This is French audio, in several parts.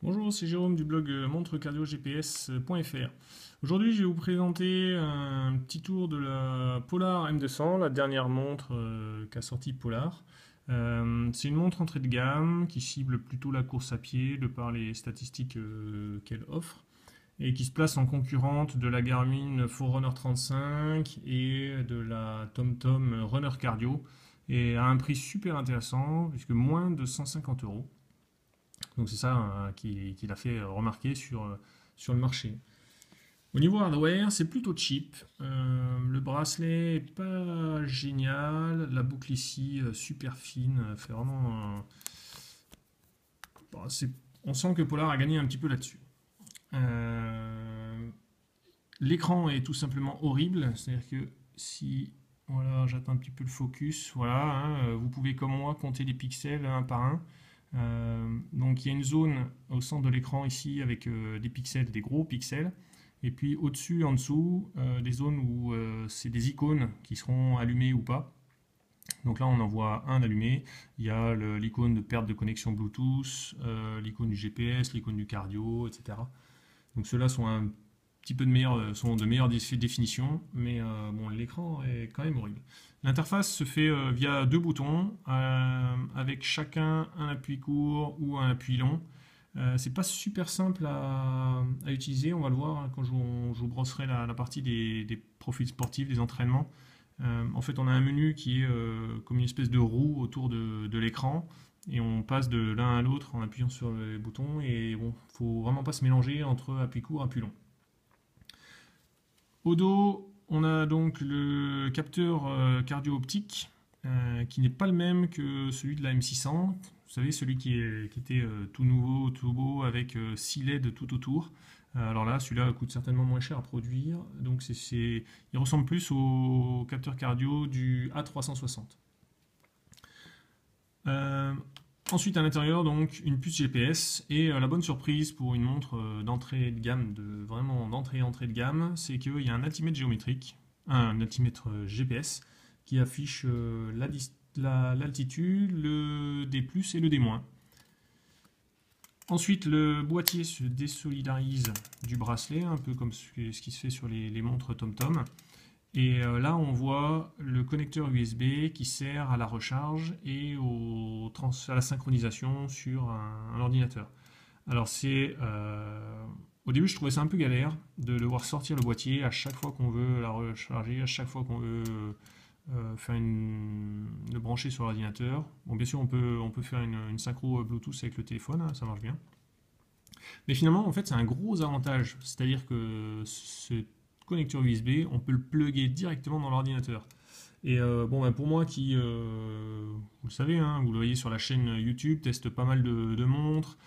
Bonjour, c'est Jérôme du blog montrecardiogps.fr. Aujourd'hui, je vais vous présenter un petit tour de la Polar M200, la dernière montre qu'a sorti Polar. C'est une montre entrée de gamme qui cible plutôt la course à pied de par les statistiques qu'elle offre et qui se place en concurrente de la Garmin Forerunner 35 et de la TomTom Runner Cardio et à un prix super intéressant puisque moins de 150 euros. Donc c'est ça qui l'a fait remarquer sur le marché. Au niveau hardware, c'est plutôt cheap. Le bracelet est pas génial. La boucle ici, super fine, fait vraiment. Bon, on sent que Polar a gagné un petit peu là-dessus. L'écran est tout simplement horrible. C'est-à-dire que si voilà, j'atteins un petit peu le focus, voilà, vous pouvez comme moi compter les pixels un par un. Donc il y a une zone au centre de l'écran ici avec des pixels, des gros pixels, et puis au-dessus, en dessous, des zones où c'est des icônes qui seront allumées ou pas. Donc là on en voit un allumé, il y a l'icône de perte de connexion Bluetooth, l'icône du GPS, l'icône du cardio, etc. Donc ceux-là sont un petit peu sont de meilleure définition, mais bon, l'écran est quand même horrible. L'interface se fait via deux boutons, avec chacun un appui court ou un appui long. C'est pas super simple à utiliser, on va le voir quand je vous brosserai la partie des profils sportifs, des entraînements. En fait, on a un menu qui est comme une espèce de roue autour de l'écran, et on passe de l'un à l'autre en appuyant sur les boutons, et bon, faut vraiment pas se mélanger entre appui court et appui long. Au dos, on a donc le capteur cardio-optique qui n'est pas le même que celui de la M600. Vous savez, celui qui était tout nouveau, tout beau, avec 6 LED tout autour. Alors là, celui-là coûte certainement moins cher à produire. Donc il ressemble plus au capteur cardio du A360. Ensuite, à l'intérieur, donc une puce GPS, et la bonne surprise pour une montre d'entrée de gamme, vraiment d'entrée de gamme, c'est qu'il y a un altimètre géométrique, un altimètre GPS, qui affiche l'altitude, le D+, et le D-. Ensuite, le boîtier se désolidarise du bracelet, un peu comme ce qui se fait sur les montres TomTom. Et là, on voit le connecteur USB qui sert à la recharge et à la synchronisation sur un ordinateur. Alors au début, je trouvais ça un peu galère de devoir sortir le boîtier à chaque fois qu'on veut la recharger, à chaque fois qu'on veut le brancher sur l'ordinateur. Bon, bien sûr, on peut faire une synchro Bluetooth avec le téléphone, hein, ça marche bien. Mais finalement, en fait, c'est un gros avantage. C'est-à-dire que ce connecteur USB, on peut le plugger directement dans l'ordinateur. Et bon, ben pour moi qui, vous le savez, hein, vous le voyez sur la chaîne YouTube, teste pas mal de montres.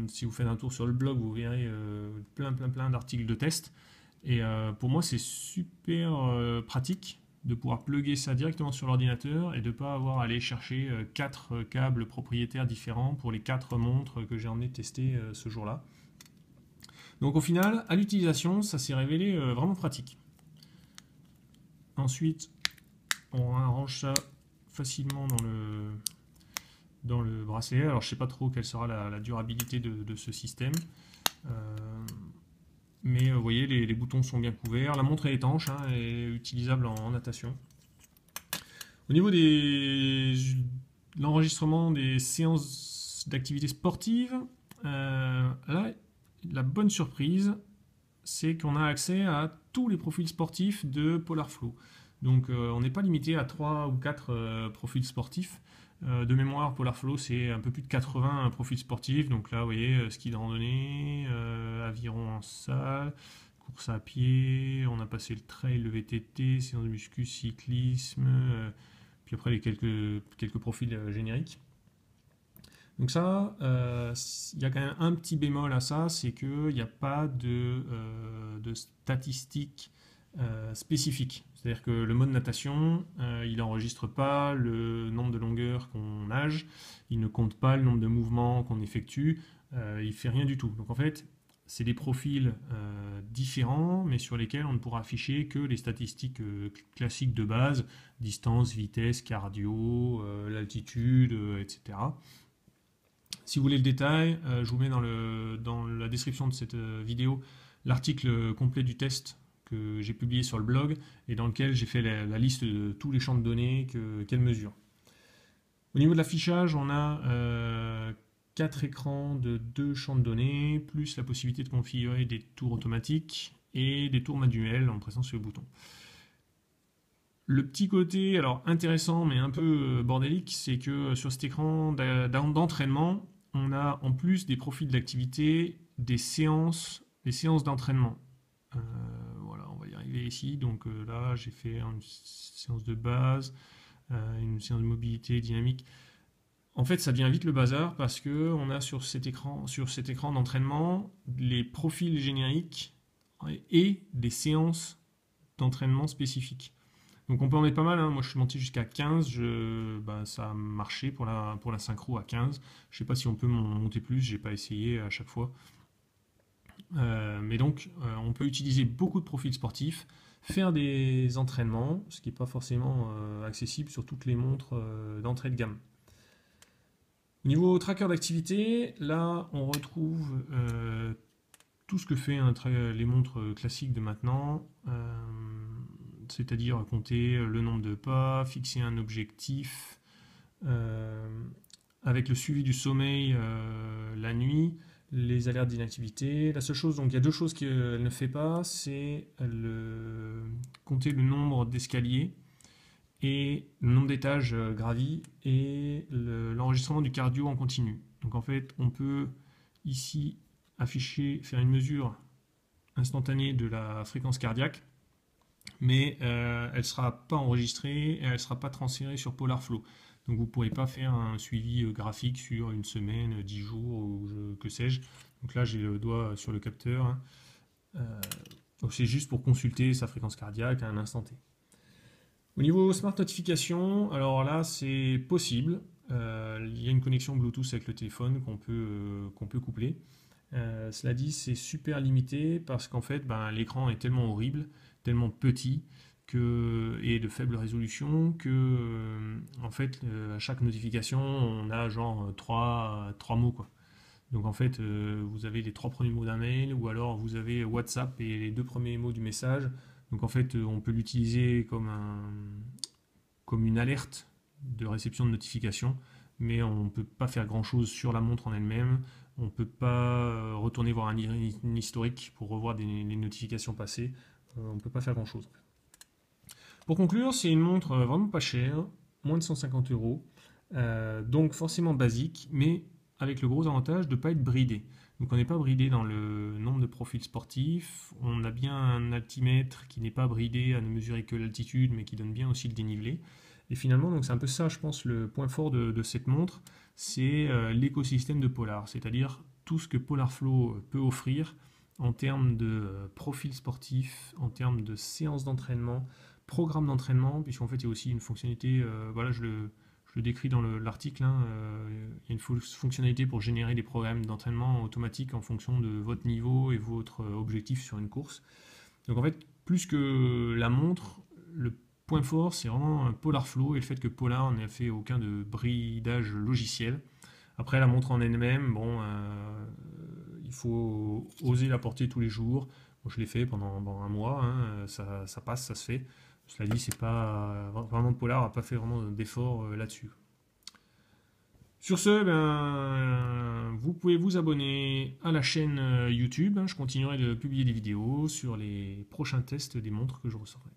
Si vous faites un tour sur le blog, vous verrez plein d'articles de test. Et pour moi, c'est super pratique de pouvoir plugger ça directement sur l'ordinateur et de ne pas avoir à aller chercher 4 câbles propriétaires différents pour les 4 montres que j'ai emmené tester ce jour-là. Donc au final, à l'utilisation, ça s'est révélé vraiment pratique. Ensuite, on range ça facilement dans le bracelet. Alors je ne sais pas trop quelle sera la durabilité de ce système. Mais vous voyez, les boutons sont bien couverts. La montre est étanche, hein, et utilisable en natation. Au niveau de l'enregistrement des séances d'activité sportive, là, la bonne surprise, c'est qu'on a accès à tous les profils sportifs de PolarFlow. Donc on n'est pas limité à 3 ou 4 profils sportifs. De mémoire, PolarFlow, c'est un peu plus de 80 profils sportifs. Donc là, vous voyez, ski de randonnée, aviron en salle, course à pied, on a passé le trail, le VTT, séance de muscu, cyclisme, puis après les quelques profils génériques. Donc ça, il y a quand même un petit bémol à ça, c'est qu'il n'y a pas de statistiques spécifiques. C'est-à-dire que le mode natation, il n'enregistre pas le nombre de longueurs qu'on nage, il ne compte pas le nombre de mouvements qu'on effectue, il ne fait rien du tout. Donc en fait, c'est des profils différents, mais sur lesquels on ne pourra afficher que les statistiques classiques de base, distance, vitesse, cardio, l'altitude, etc. Si vous voulez le détail, je vous mets dans la description de cette vidéo l'article complet du test que j'ai publié sur le blog et dans lequel j'ai fait la liste de tous les champs de données qu'elle mesure. Au niveau de l'affichage, on a 4 écrans de 2 champs de données, plus la possibilité de configurer des tours automatiques et des tours manuels en pressant sur le bouton. Le petit côté alors intéressant mais un peu bordélique, c'est que sur cet écran d'entraînement, on a en plus des profils d'activité des séances d'entraînement. Voilà, on va y arriver ici. Donc là, j'ai fait une séance de base, une séance de mobilité dynamique. En fait, ça devient vite le bazar parce que on a sur cet écran d'entraînement les profils génériques et des séances d'entraînement spécifiques. Donc on peut en mettre pas mal, hein. Moi je suis monté jusqu'à 15, ça a marché pour la synchro à 15. Je sais pas si on peut monter plus, j'ai pas essayé à chaque fois. Mais donc on peut utiliser beaucoup de profils sportifs, faire des entraînements, ce qui n'est pas forcément accessible sur toutes les montres d'entrée de gamme. Au niveau tracker d'activité, là on retrouve tout ce que fait les montres classiques de maintenant. C'est-à-dire compter le nombre de pas, fixer un objectif, avec le suivi du sommeil la nuit, les alertes d'inactivité. La seule chose, donc il y a 2 choses qu'elle ne fait pas, c'est compter le nombre d'escaliers et le nombre d'étages gravis et l'enregistrement du cardio en continu. Donc en fait, on peut ici faire une mesure instantanée de la fréquence cardiaque, mais elle ne sera pas enregistrée et elle ne sera pas transférée sur PolarFlow. Donc vous ne pourrez pas faire un suivi graphique sur une semaine, 10 jours ou que sais-je. Donc là j'ai le doigt sur le capteur. Donc c'est juste pour consulter sa fréquence cardiaque à un instant T. Au niveau Smart Notification, alors là c'est possible. Il y a une connexion Bluetooth avec le téléphone qu'on peut coupler. Cela dit, c'est super limité parce qu'en fait, l'écran est tellement horrible, tellement petit et de faible résolution que, en fait, à chaque notification, on a genre 3 mots, quoi. Donc en fait, vous avez les 3 premiers mots d'un mail ou alors vous avez WhatsApp et les 2 premiers mots du message. Donc en fait, on peut l'utiliser comme une alerte de réception de notification, mais on ne peut pas faire grand-chose sur la montre en elle-même. On ne peut pas retourner voir un historique pour revoir les notifications passées. On ne peut pas faire grand-chose. Pour conclure, c'est une montre vraiment pas chère, moins de 150 €. Donc forcément basique, mais avec le gros avantage de ne pas être bridé. Donc on n'est pas bridé dans le nombre de profils sportifs. On a bien un altimètre qui n'est pas bridé à ne mesurer que l'altitude, mais qui donne bien aussi le dénivelé. Et finalement, donc c'est un peu ça, je pense, le point fort de cette montre, c'est l'écosystème de Polar, c'est-à-dire tout ce que PolarFlow peut offrir en termes de profil sportif, en termes de séances d'entraînement, programme d'entraînement, puisqu'en fait il y a aussi une fonctionnalité, voilà, je le décris dans l'article, il y a une fonctionnalité pour générer des programmes d'entraînement automatiques en fonction de votre niveau et votre objectif sur une course. Donc en fait, plus que la montre, le point fort, c'est vraiment PolarFlow et le fait que Polar n'a fait aucun de bridage logiciel. Après, la montre en elle-même, il faut oser la porter tous les jours. Moi, je l'ai fait pendant un mois, ça passe, ça se fait. Cela dit, c'est pas vraiment Polar n'a pas fait vraiment d'effort là-dessus. Sur ce, vous pouvez vous abonner à la chaîne YouTube. Je continuerai de publier des vidéos sur les prochains tests des montres que je recevrai.